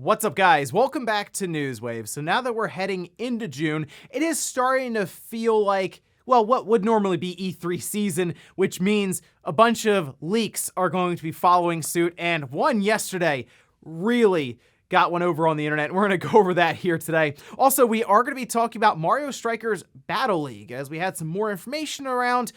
What's up, guys? Welcome back to Newswave. So now that we're heading into June, it is starting to feel like, well, what would normally be E3 season, which means a bunch of leaks are going to be following suit, and one yesterday really got one over on the internet, and we're going to go over that here today. Also, we are going to be talking about Mario Strikers Battle League, as we had some more information around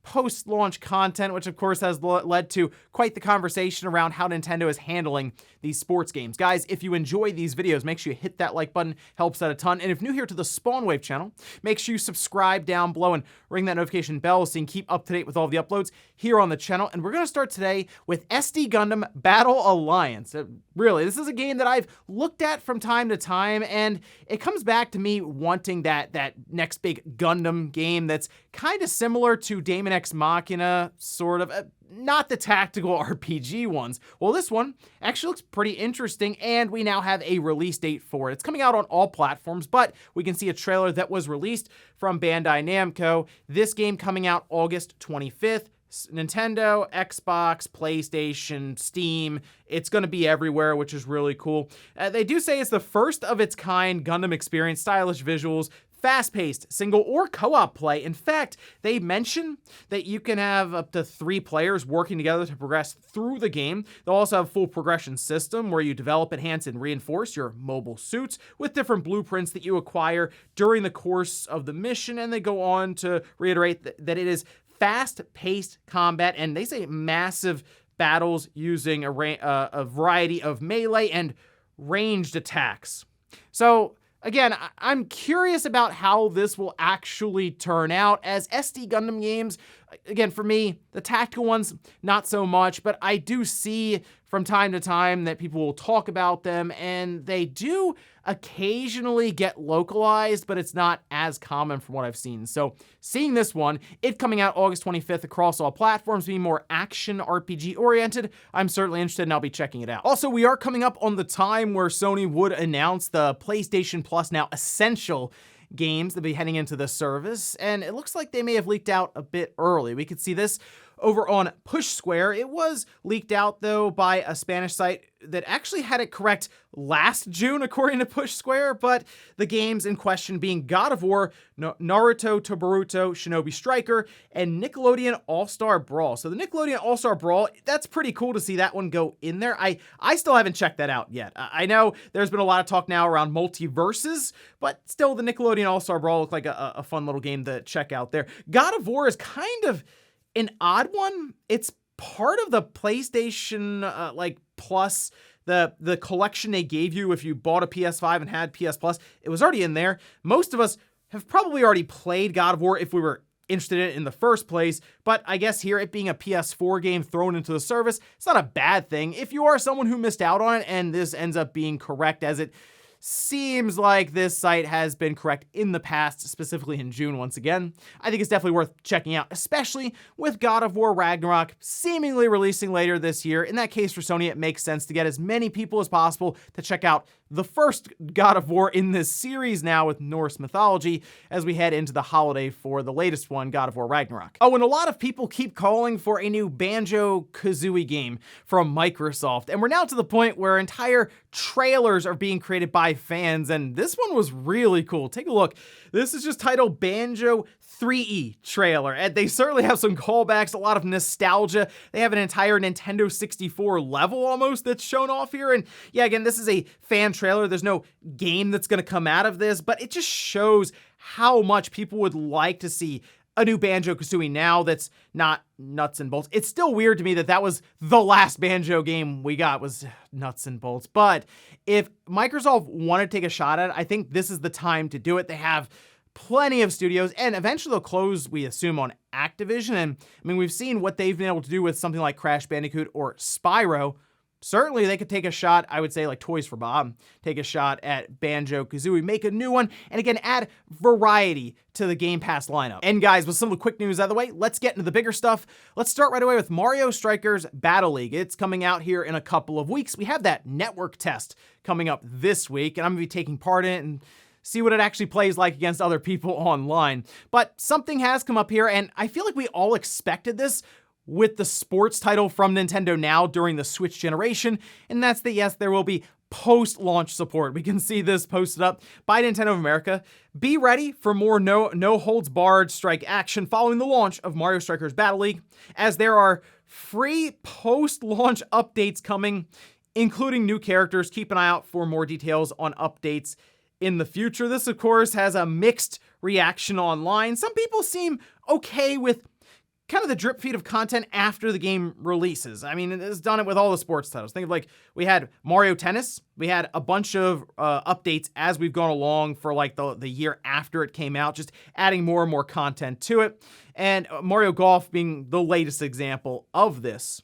post-launch content, which of course has led to quite the conversation around how Nintendo is handling these sports games. Guys, if you enjoy these videos, make sure you hit that like button, helps out a ton. And if new here to the Spawnwave channel, make sure you subscribe down below and ring that notification bell so you can keep up to date with all the uploads here on the channel. And we're going to start today with SD Gundam Battle Alliance. Really, this is a game that I've looked at from time to time, and it comes back to me wanting that next big Gundam game that's kind of similar to Daemon X Machina, sort of. Not the tactical RPG ones. Well, this one actually looks pretty interesting, and we now have a release date for it. It's coming out on all platforms, but we can see a trailer that was released from Bandai Namco. This game coming out August 25th. Nintendo, Xbox, PlayStation, Steam. It's going to be everywhere, which is really cool. They do say it's the first of its kind Gundam experience, stylish visuals, fast-paced, single or co-op play. In fact, they mention that you can have up to 3 players working together to progress through the game. They'll also have a full progression system where you develop, enhance, and reinforce your mobile suits with different blueprints that you acquire during the course of the mission, and they go on to reiterate that it is fast-paced combat, and they say massive battles using a variety of melee and ranged attacks. So, again, I'm curious about how this will actually turn out, as SD Gundam games, again, for me, the tactical ones, not so much, but I do see from time to time that people will talk about them, and they do occasionally get localized, but it's not as common from what I've seen. So seeing this one, it coming out August 25th across all platforms, being more action RPG oriented, I'm certainly interested and I'll be checking it out. Also, we are coming up on the time where Sony would announce the PlayStation Plus Now Essential games that will be heading into the service, and it looks like they may have leaked out a bit early. We could see this over on Push Square. It was leaked out, though, by a Spanish site that actually had it correct last June, according to Push Square, but the games in question being God of War, Naruto to Boruto, Shinobi Striker, and Nickelodeon All-Star Brawl. So the Nickelodeon All-Star Brawl, that's pretty cool to see that one go in there. I still haven't checked that out yet. I know there's been a lot of talk now around multiverses, but still the Nickelodeon All-Star Brawl looked like a fun little game to check out there. God of War is kind of an odd one. It's part of the PlayStation Plus, the collection they gave you if you bought a PS5 and had PS Plus. It was already in there. Most of us have probably already played God of War if we were interested in it in the first place, but I guess here, it being a PS4 game thrown into the service, it's not a bad thing. If you are someone who missed out on it and this ends up being correct, as it seems like this site has been correct in the past, specifically in June once again, I think it's definitely worth checking out, especially with God of War Ragnarok seemingly releasing later this year. In that case, for Sony, it makes sense to get as many people as possible to check out the first God of War in this series now with Norse mythology as we head into the holiday for the latest one, God of War Ragnarok. Oh, and a lot of people keep calling for a new Banjo-Kazooie game from Microsoft, and we're now to the point where entire trailers are being created by fans, and this one was really cool. Take a look. This is just titled Banjo Threeie trailer, and they certainly have some callbacks, a lot of nostalgia. They have an entire Nintendo 64 level almost that's shown off here, and yeah, again, this is a fan trailer. There's no game that's going to come out of this, but it just shows how much people would like to see a new Banjo-Kazooie now that's not nuts and bolts. It's still weird to me that was the last Banjo game we got was nuts and bolts, but if Microsoft wanted to take a shot at it, I think this is the time to do it. They have plenty of studios, and eventually they'll close, we assume, on Activision, and I mean, we've seen what they've been able to do with something like Crash Bandicoot or Spyro. Certainly they could take a shot, I would say, like Toys for Bob, take a shot at Banjo-Kazooie, make a new one, and again, add variety to the Game Pass lineup. And guys, with some of the quick news out of the way, let's get into the bigger stuff. Let's start right away with Mario Strikers Battle League. It's coming out here in a couple of weeks. We have that network test coming up this week, and I'm gonna be taking part in it and see what it actually plays like against other people online. But something has come up here, and I feel like we all expected this with the sports title from Nintendo Now during the Switch generation, and that's that, yes, there will be post-launch support. We can see this posted up by Nintendo of America. Be ready for more no-holds-barred strike action following the launch of Mario Strikers Battle League, as there are free post-launch updates coming, including new characters. Keep an eye out for more details on updates in the future. This, of course, has a mixed reaction online. Some people seem okay with kind of the drip feed of content after the game releases. I mean, it's done it with all the sports titles. Think of, like, we had Mario Tennis. We had a bunch of updates as we've gone along for like the year after it came out, just adding more and more content to it. And Mario Golf being the latest example of this.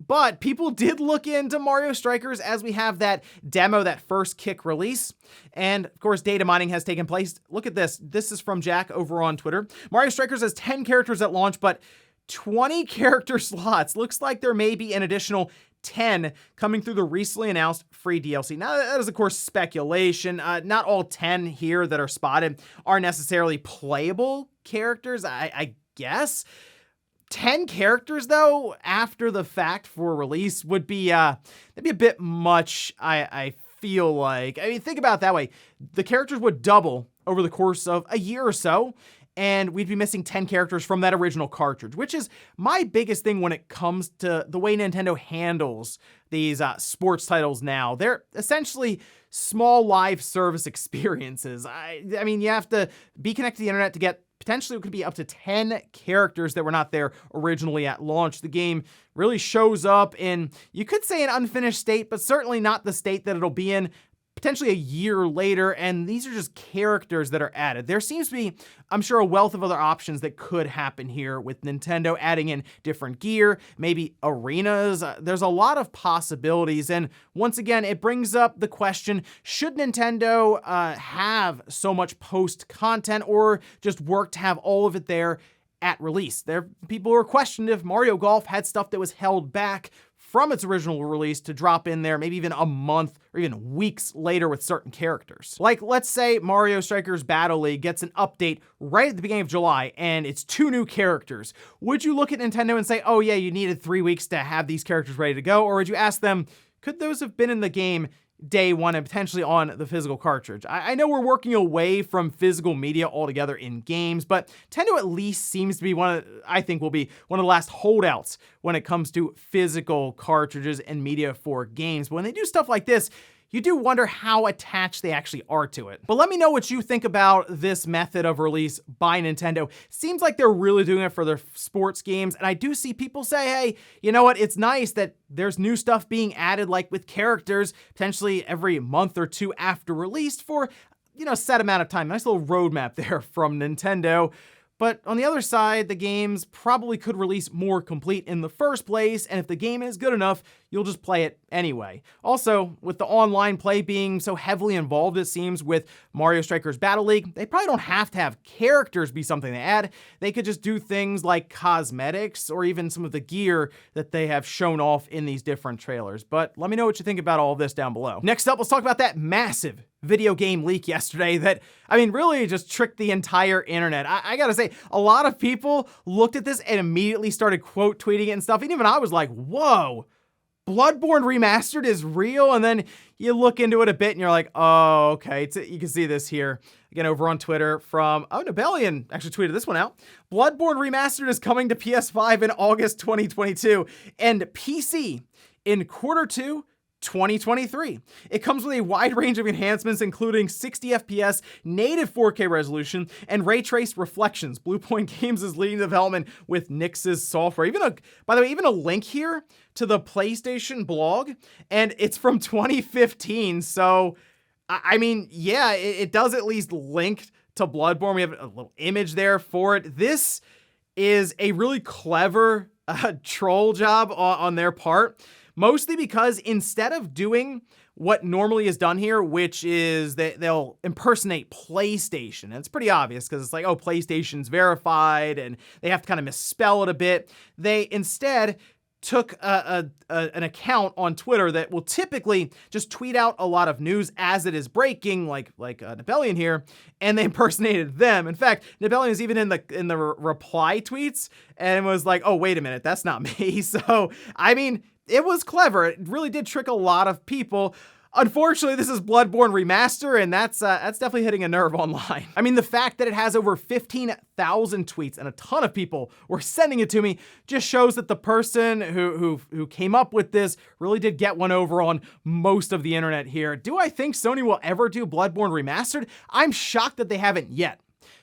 But people did look into Mario Strikers as we have that demo, that first kick release. And of course, data mining has taken place. Look at this. This is from Jack over on Twitter. Mario Strikers has 10 characters at launch, but 20 character slots. Looks like there may be an additional 10 coming through the recently announced free DLC. Now, that is, of course, speculation. Not all 10 here that are spotted are necessarily playable characters, I guess. 10 characters, though, after the fact for release would be, that'd be a bit much, I feel like. I mean, think about it that way. The characters would double over the course of a year or so, and we'd be missing 10 characters from that original cartridge, which is my biggest thing when it comes to the way Nintendo handles these sports titles now. They're essentially small live service experiences. I mean, you have to be connected to the internet to get potentially it could be up to 10 characters that were not there originally at launch. The game really shows up in, you could say, an unfinished state, but certainly not the state that it'll be in potentially a year later, and these are just characters that are added. There seems to be, I'm sure, a wealth of other options that could happen here with Nintendo adding in different gear, maybe arenas. There's a lot of possibilities, and once again, it brings up the question, should Nintendo have so much post-content or just work to have all of it there at release? There, people were questioned if Mario Golf had stuff that was held back from its original release to drop in there maybe even a month or even weeks later with certain characters. Like, let's say Mario Strikers Battle League gets an update right at the beginning of July and it's 2 new characters. Would you look at Nintendo and say, oh yeah, you needed 3 weeks to have these characters ready to go? Or would you ask them, could those have been in the game day one and potentially on the physical cartridge? I know we're working away from physical media altogether in games, but Nintendo at least seems to be I think will be one of the last holdouts when it comes to physical cartridges and media for games. But when they do stuff like this, you do wonder how attached they actually are to it. But let me know what you think about this method of release by Nintendo. Seems like they're really doing it for their sports games, and I do see people say, hey, you know what, it's nice that there's new stuff being added, like with characters, potentially every month or two after release for, you know, a set amount of time. Nice little roadmap there from Nintendo. But on the other side, the games probably could release more complete in the first place, and if the game is good enough, you'll just play it anyway. Also, with the online play being so heavily involved, it seems, with Mario Strikers Battle League, they probably don't have to have characters be something they add. They could just do things like cosmetics or even some of the gear that they have shown off in these different trailers. But let me know what you think about all of this down below. Next up, let's talk about that massive video game leak yesterday that, I mean, really just tricked the entire internet. I gotta say, a lot of people looked at this and immediately started quote tweeting it and stuff. And even I was like, whoa, Bloodborne Remastered is real? And then you look into it a bit and you're like, oh, okay. You can see this here again over on Twitter from, oh, Nibelian actually tweeted this one out. Bloodborne Remastered is coming to PS5 in August 2022 and PC in Q2 2023. It comes with a wide range of enhancements, including 60 FPS, native 4K resolution, and ray traced reflections. Bluepoint Games is leading development with Nix's software. By the way, even a link here to the PlayStation blog, and it's from 2015. So, I mean, yeah, it does at least link to Bloodborne. We have a little image there for it. This is a really clever troll job on their part. Mostly because instead of doing what normally is done here, which is that they'll impersonate PlayStation. And it's pretty obvious because it's like, oh, PlayStation's verified, and they have to kind of misspell it a bit. They instead took an account on Twitter that will typically just tweet out a lot of news as it is breaking, like Nibelian here, and they impersonated them. In fact, Nibelian is even in the reply tweets and was like, oh, wait a minute, that's not me. So, I mean, it was clever. It really did trick a lot of people. Unfortunately, this is Bloodborne Remastered, and that's definitely hitting a nerve online. I mean, the fact that it has over 15,000 tweets and a ton of people were sending it to me just shows that the person who came up with this really did get one over on most of the internet here. Do I think Sony will ever do Bloodborne Remastered? I'm shocked that they haven't yet.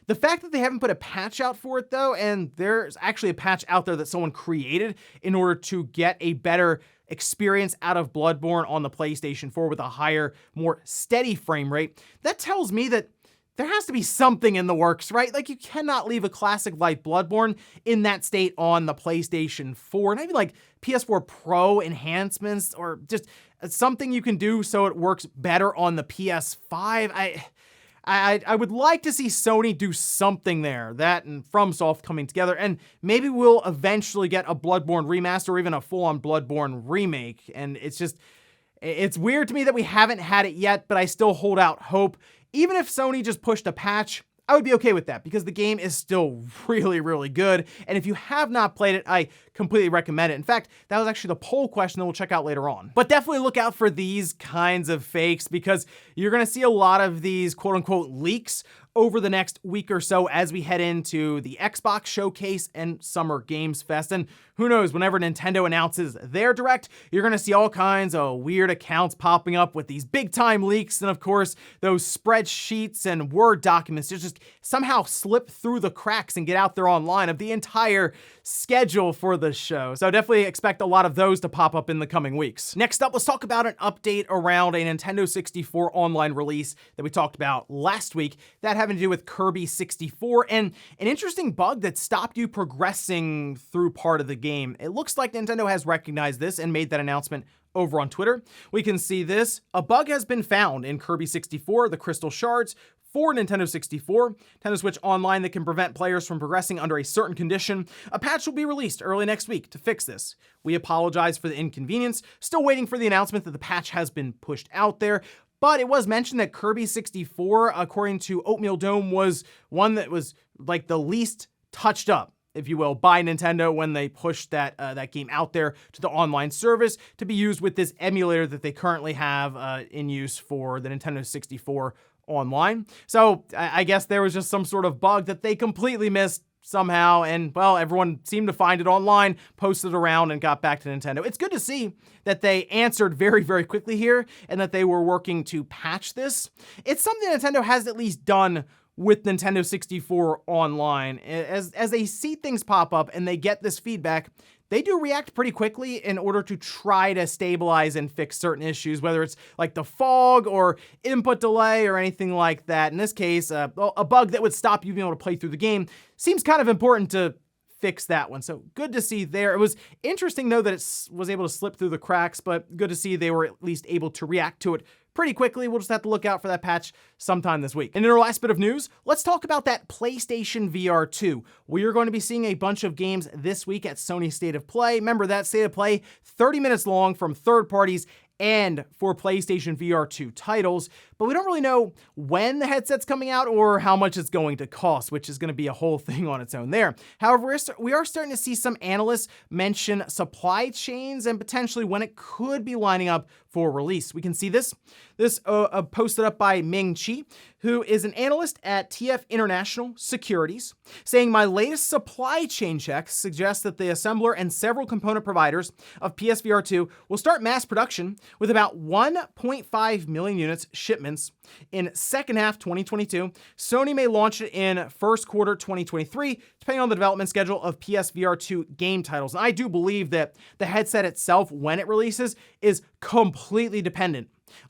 The fact that they haven't put a patch out for it though, and there's actually a patch out there that someone created in order to get a better experience out of Bloodborne on the PlayStation 4 with a higher, more steady frame rate, that tells me that there has to be something in the works, right? Like, you cannot leave a classic like Bloodborne in that state on the PlayStation 4, and even like PS4 Pro enhancements, or just something you can do so it works better on the PS5. I would like to see Sony do something there, that and FromSoft coming together, and maybe we'll eventually get a Bloodborne remaster or even a full-on Bloodborne remake. And it's weird to me that we haven't had it yet, but I still hold out hope. Even if Sony just pushed a patch, I would be okay with that because the game is still really, really good. And if you have not played it, I completely recommend it. In fact, that was actually the poll question that we'll check out later on. But definitely look out for these kinds of fakes because you're going to see a lot of these quote unquote leaks over the next week or so as we head into the Xbox Showcase and Summer Games Fest. And who knows, whenever Nintendo announces their Direct, you're going to see all kinds of weird accounts popping up with these big time leaks. And of course, those spreadsheets and Word documents just somehow slip through the cracks and get out there online of the entire schedule for the show. So definitely expect a lot of those to pop up in the coming weeks. Next up, let's talk about an update around a Nintendo 64 online release that we talked about last week that having to do with Kirby 64 and an interesting bug that stopped you progressing through part of the game. It looks like Nintendo has recognized this and made that announcement over on Twitter. We can see this. A bug has been found in Kirby 64, the Crystal Shards, for Nintendo 64, Nintendo Switch Online that can prevent players from progressing under a certain condition. A patch will be released early next week to fix this. We apologize for the inconvenience. Still waiting for the announcement that the patch has been pushed out there. But it was mentioned that Kirby 64, according to Oatmeal Dome, was one that was like the least touched up, if you will, by Nintendo when they pushed that game out there to the online service to be used with this emulator that they currently have in use for the Nintendo 64 online. So I guess there was just some sort of bug that they completely missed somehow, and well, everyone seemed to find it online, posted around, and got back to Nintendo. It's good to see that they answered very, very quickly here, and that they were working to patch this. It's something Nintendo has at least done with Nintendo 64 online. As they see things pop up and they get this feedback, they do react pretty quickly in order to try to stabilize and fix certain issues, whether it's like the fog or input delay or anything like that. In this case, a bug that would stop you being able to play through the game seems kind of important to fix that one. So good to see there. It was interesting though that it was able to slip through the cracks, but good to see they were at least able to react to it pretty quickly. We'll just have to look out for that patch sometime this week. And in our last bit of news, let's talk about that PlayStation VR 2. We are going to be seeing a bunch of games this week at Sony State of Play. Remember that State of Play, 30 minutes long from third parties and for PlayStation VR 2 titles, but we don't really know when the headset's coming out or how much it's going to cost, which is going to be a whole thing on its own there. However, we are starting to see some analysts mention supply chains and potentially when it could be lining up for release. We can see this posted up by Ming Chi, who is an analyst at TF International Securities, saying my latest supply chain checks suggest that the assembler and several component providers of PSVR 2 will start mass production with about 1.5 million units shipments in second half 2022. Sony may launch it in first quarter 2023, depending on the development schedule of PSVR 2 game titles. And I do believe that the headset itself, when it releases, is completely dependent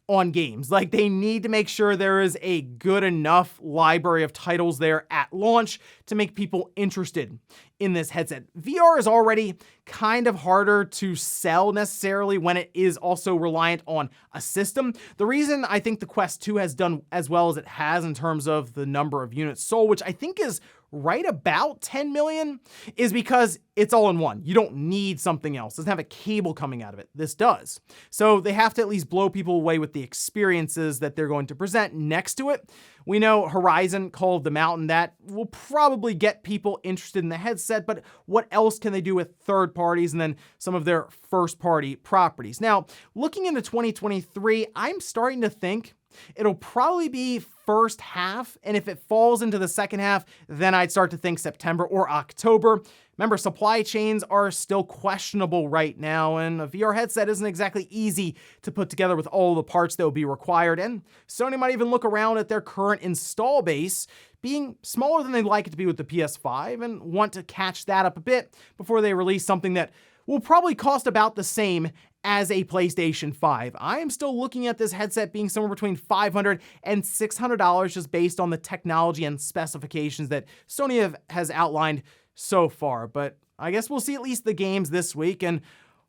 on games. Like, they need to make sure there is a good enough library of titles there at launch to make people interested in this headset. VR is already kind of harder to sell necessarily when it is also reliant on a system. The reason I think the Quest 2 has done as well as it has in terms of the number of units sold, which I think is right about 10 million, is because it's all in one. You don't need something else. It doesn't have a cable coming out of it. This does. So they have to at least blow people away with the experiences that they're going to present next to it, We know Horizon Call of the Mountain, that will probably get people interested in the headset, but what else can they do with third parties and then some of their first party properties? Now, looking into 2023, I'm starting to think it'll probably be first half, and if it falls into the second half, then I'd start to think September or October. Remember, supply chains are still questionable right now, and a VR headset isn't exactly easy to put together with all the parts that will be required, and Sony might even look around at their current install base being smaller than they'd like it to be with the PS5 and want to catch that up a bit before they release something that will probably cost about the same as a PlayStation 5. I am still looking at this headset being somewhere between $500 and $600 just based on the technology and specifications that Sony has outlined so far. But I guess we'll see at least the games this week and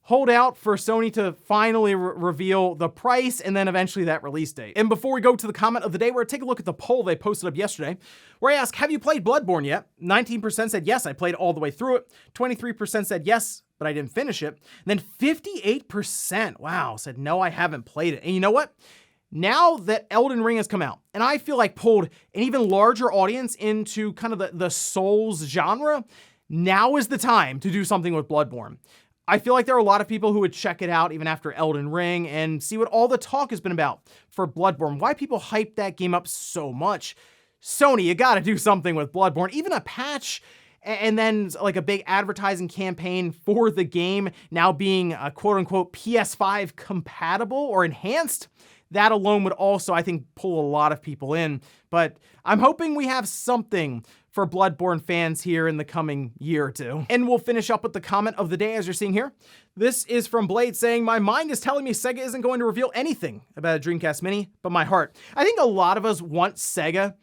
hold out for Sony to finally reveal the price and then eventually that release date. And before we go to the comment of the day, we're gonna take a look at the poll they posted up yesterday, where I asked, have you played Bloodborne yet? 19% said yes, I played all the way through it. 23% said yes, but I didn't finish it. And then 58%, wow, said no, I haven't played it. And you know what? Now that Elden Ring has come out, and I feel like pulled an even larger audience into kind of the Souls genre, now is the time to do something with Bloodborne. I feel like there are a lot of people who would check it out even after Elden Ring and see what all the talk has been about for Bloodborne, why people hype that game up so much. Sony, you gotta do something with Bloodborne, even a patch and then like a big advertising campaign for the game now being quote unquote PS5 compatible or enhanced. That alone would also, I think, pull a lot of people in. But I'm hoping we have something for Bloodborne fans here in the coming year or two. And we'll finish up with the comment of the day as you're seeing here. This is from Blade saying, my mind is telling me Sega isn't going to reveal anything about a Dreamcast Mini, but my heart. I think a lot of us want Sega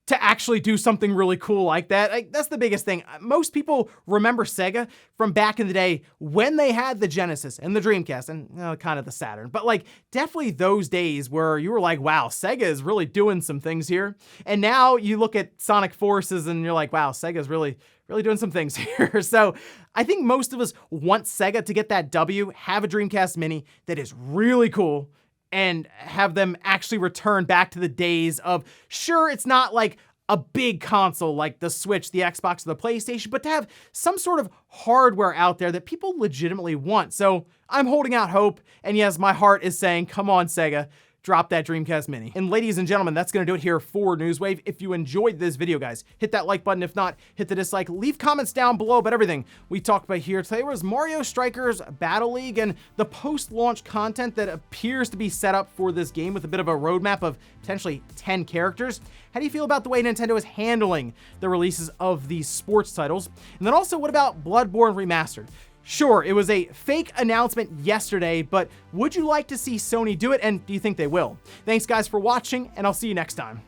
to actually do something really cool like that. Like, that's the biggest thing. Most people remember Sega from back in the day when they had the Genesis and the Dreamcast and kind of the Saturn. But like definitely those days where you were like, wow, Sega is really doing some things here. And now you look at Sonic Forces and you're like, wow, Sega's really doing some things here. So I think most of us want Sega to get that W, have a Dreamcast Mini that is really cool, and have them actually return back to the days of, sure, it's not like a big console like the Switch, the Xbox, or the PlayStation, but to have some sort of hardware out there that people legitimately want. So I'm holding out hope, and yes, my heart is saying, come on, Sega, drop that Dreamcast Mini. And ladies and gentlemen, that's gonna do it here for Newswave. If you enjoyed this video, guys, hit that like button. If not, hit the dislike. Leave comments down below about everything we talked about here today was Mario Strikers Battle League and the post-launch content that appears to be set up for this game with a bit of a roadmap of potentially 10 characters. How do you feel about the way Nintendo is handling the releases of these sports titles? And then also, what about Bloodborne Remastered? Sure, it was a fake announcement yesterday, but would you like to see Sony do it, and do you think they will? Thanks guys for watching, and I'll see you next time.